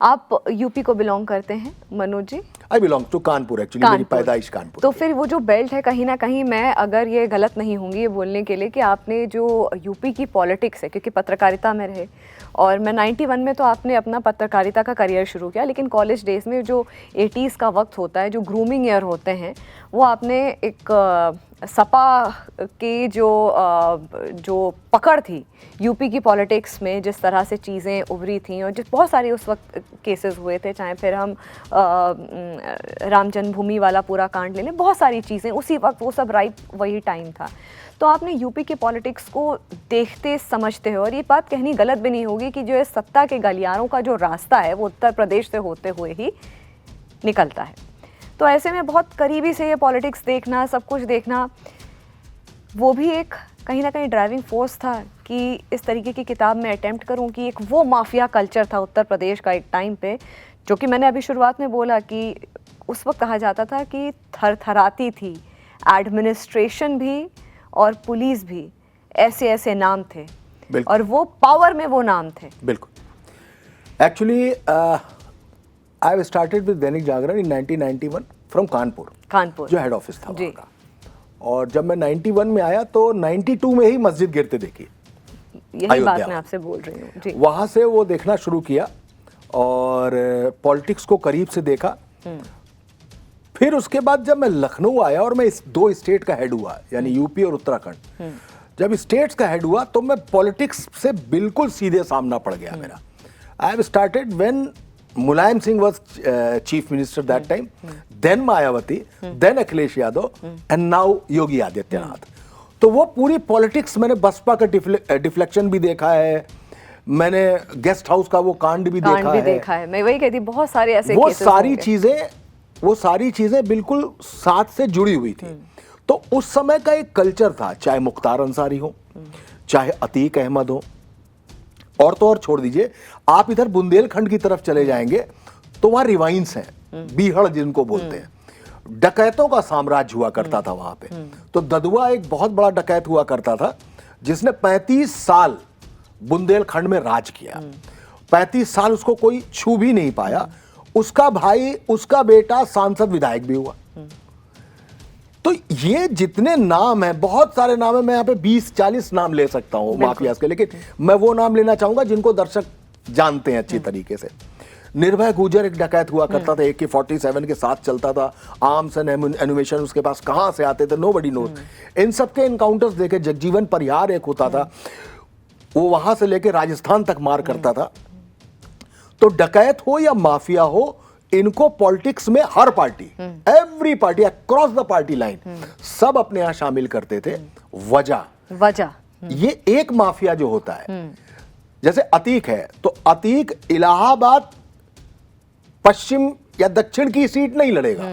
आप यूपी को बिलोंग करते हैं Manoj ji? I belong to Kanpur, actually मेरी पैदाइश कानपुर। तो फिर वो जो बेल्ट है, कहीं ना कहीं मैं अगर ये गलत नहीं होंगी ये बोलने के लिए कि आपने जो यूपी की पॉलिटिक्स है, क्योंकि पत्रकारिता में रहे और मैं 91 में तो आपने अपना पत्रकारिता का करियर शुरू किया, लेकिन कॉलेज डेज में जो 80s का वक्त होता है, जो ग्रूमिंग ईयर होते हैं, वो आपने एक सपा की जो पकड़ थी यूपी की पॉलिटिक्स में, जिस तरह से चीज़ें उभरी थी और जिस बहुत सारे उस वक्त केसेस हुए थे, चाहे फिर हम राम जन्मभूमि वाला पूरा कांड ले लें, बहुत सारी चीज़ें उसी वक्त, वो सब राइट वही टाइम था। तो आपने यूपी के पॉलिटिक्स को देखते समझते हो, और ये बात कहनी गलत भी नहीं होगी कि जो है सत्ता के गलियारों का जो रास्ता है वो उत्तर प्रदेश से होते हुए ही निकलता है। तो ऐसे में बहुत करीबी से ये पॉलिटिक्स देखना, सब कुछ देखना, वो भी एक कहीं ना कहीं ड्राइविंग फोर्स था कि इस तरीके की किताब में अटेम्प्ट करूं कि एक वो माफिया कल्चर था उत्तर प्रदेश का एक टाइम पे, जो कि मैंने अभी शुरुआत में बोला कि उस वक्त कहा जाता था कि थरथराती थी एडमिनिस्ट्रेशन भी और पुलिस भी, ऐसे ऐसे नाम थे और वो पावर में वो नाम थे। बिल्कुल। Actually I have started with Dainik Jagran in 1991 from Kanpur, जो हेड ऑफिस था वहाँ का। और जब मैं 91 में आया तो 92 में ही मस्जिद गिरते देखी, यही बात मैं आपसे बोल रही हूँ जी। वहाँ से वो देखना शुरू किया और पॉलिटिक्स को करीब से देखा। फिर उसके बाद जब मैं लखनऊ आया और मैं इस 2 स्टेट का हेड हुआ, यानी यूपी और उत्तराखंड, जब स्टेट्स का हेड हुआ तो मैं पॉलिटिक्स से बिल्कुल सीधे सामना पड़ गया मेरा। I have started when Mulayam Singh was chief minister that time, then Mayawati, then Akhilesh Yadav and now Yogi Adityanath. तो वो पूरी पॉलिटिक्स मैंने बसपा का डिफ्लेक्शन भी देखा है, मैंने गेस्ट हाउस का वो कांड भी देखा है। मैं वही कहती, बहुत सारे ऐसे वो सारी चीजें बिल्कुल साथ से जुड़ी हुई थी। तो उस समय का एक कल्चर था, चाहे मुख्तार अंसारी हो, चाहे अतीक अहमद हो, और तो और छोड़ दीजिए, आप इधर बुंदेलखंड की तरफ चले जाएंगे तो वहां रिवाइंस हैं, बीहड़ जिनको बोलते हैं, डकैतों का साम्राज्य हुआ करता था वहां पे। तो ददुआ एक बहुत बड़ा डकैत हुआ करता था जिसने 35 साल बुंदेलखंड में राज किया। 35 साल उसको कोई छू भी नहीं पाया। उसका भाई, उसका बेटा सांसद विधायक भी हुआ। तो ये जितने नाम हैं, बहुत सारे नाम हैं, मैं यहाँ पे 20-40 नाम ले सकता हूँ माफियाज के, लेकिन मैं वो नाम लेना चाहूंगा जिनको दर्शक जानते हैं अच्छी तरीके से। निर्भय गुजर एक डकैत हुआ करता था, AK-47 के साथ चलता था, आर्म्स एंड एम्युनिशन उसके पास कहां से आते थे नोबडी नोज। इन सबके एनकाउंटर्स देखे। जगजीवन परिहार एक होता था, वो वहां से लेके राजस्थान तक मार करता था। तो डकैत हो या माफिया हो, इनको पॉलिटिक्स में हर party, every party across the party line, सब अपने यहां शामिल करते थे। वजह ये एक माफिया जो होता है, जैसे अतीक है, तो अतीक इलाहाबाद पश्चिम या दक्षिण की सीट नहीं लड़ेगा,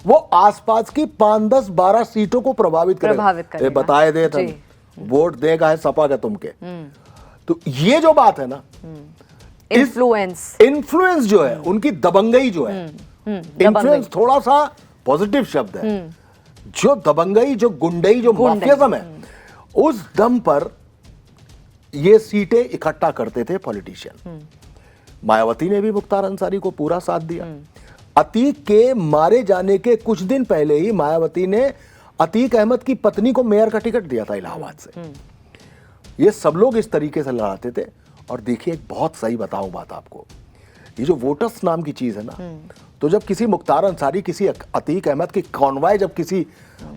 वो आसपास की 5-10-12 सीटों को प्रभावित करेगा। बताए दे तुम वोट देगा है सपा का तुमके। तो ये जो बात है ना, इन्फ्लुएंस जो है, उनकी दबंगई जो है, इन्फ्लुएंस थोड़ा सा पॉजिटिव शब्द है, जो दबंगई, जो गुंडई, जो माफियाज्म है, उस दम पर ये सीटें इकट्ठा करते थे पॉलिटिशियन। मायावती ने भी मुख्तार अंसारी को पूरा साथ दिया। अतीक के मारे जाने के कुछ दिन पहले ही मायावती ने अतीक अहमद की पत्नी को मेयर का टिकट दिया था इलाहाबाद से। ये सब लोग इस तरीके से लड़ाते थे। और देखिए, एक बहुत सही बताऊं बात आपको, ये जो वोटर्स नाम की चीज है ना, तो जब किसी मुख्तार अंसारी, किसी अतीक अहमद की कॉन्वॉय जब किसी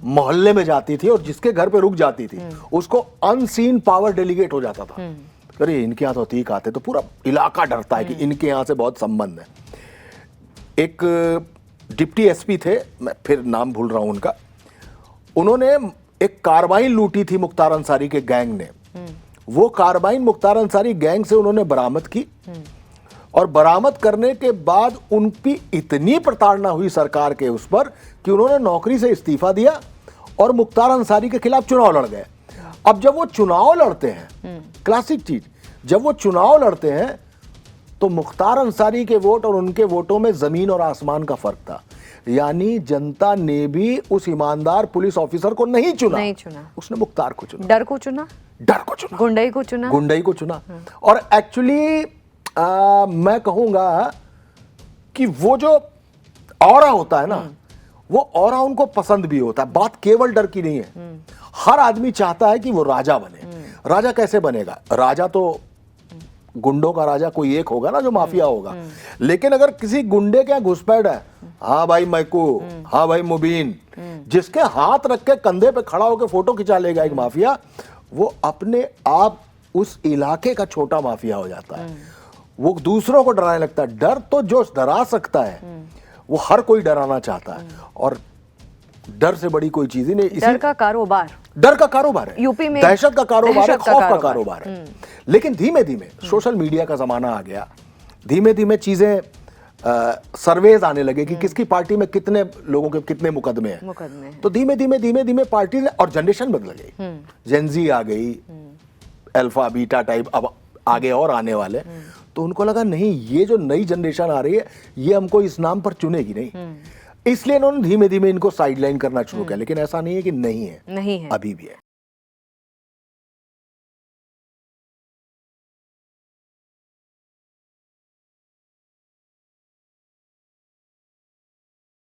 मोहल्ले में जाती थी और जिसके घर पे रुक जाती थी, उसको अनसीन पावर डेलीगेट हो जाता था। अरे इनके यहाँ तो अतीक आते, तो पूरा इलाका डरता है कि इनके यहाँ से बहुत संबंध है। एक डिप्टी SP थे, मैं फिर नाम भूल रहा हूं उनका, उन्होंने एक कार्बाइन लूटी थी मुख्तार अंसारी के गैंग ने। वो कार्बाइन मुख्तार अंसारी गैंग से उन्होंने बरामद की, और बरामद करने के बाद उनकी इतनी प्रताड़ना हुई सरकार के उस पर कि उन्होंने नौकरी से इस्तीफा दिया और मुख्तार अंसारी के खिलाफ चुनाव लड़ गए। अब जब वो चुनाव लड़ते हैं, क्लासिक चीज, जब वो चुनाव लड़ते हैं तो मुख्तार अंसारी के वोट और उनके वोटों में जमीन और आसमान का फर्क था। यानी जनता ने भी उस ईमानदार पुलिस ऑफिसर को नहीं चुना, उसने मुख्तार को चुना, डर को चुना, गुंडई को चुना। और एक्चुअली मैं कहूंगा कि वो जो ऑरा होता है ना, वो ऑरा उनको पसंद भी होता है। बात केवल डर की नहीं है, हर आदमी चाहता है कि वो राजा बने। राजा कैसे बनेगा? राजा तो गुंडों का राजा कोई एक होगा ना, जो माफिया होगा। लेकिन अगर किसी गुंडे के यहाँ घुसपैठ है, हाँ भाई मैकू, हाँ भाई मुबीन, जिसके हाथ रख के कंधे पे खड़ा होकर फोटो खिंचा लेगा एक माफिया, वो अपने आप उस इलाके का छोटा माफिया हो जाता है। वो दूसरों को डराने लगता है। डर तो जो डरा सकता है वो हर कोई डराना चाहता है, और डर से बड़ी कोई चीज ही नहीं। डर का कारोबार है, यूपी में दहशत का कारोबार है, दहशत का खौफ का कारोबार। कारोबार है। लेकिन धीमे धीमे सोशल मीडिया का जमाना आ गया, धीमे धीमे चीजें सर्वेज आने लगे कि किसकी पार्टी में कितने लोगों के कितने मुकदमे हैं। तो धीमे धीमे पार्टी और जनरेशन बदल गई। जेनजी आ गई, अल्फा बीटा टाइप अब आगे और आने वाले। तो उनको लगा नहीं, ये जो नई जनरेशन आ रही है ये हमको इस नाम पर चुनेगी नहीं, इसलिए इन्होंने धीमे धीमे इनको साइडलाइन करना शुरू किया। लेकिन ऐसा नहीं है कि नहीं है, अभी भी है।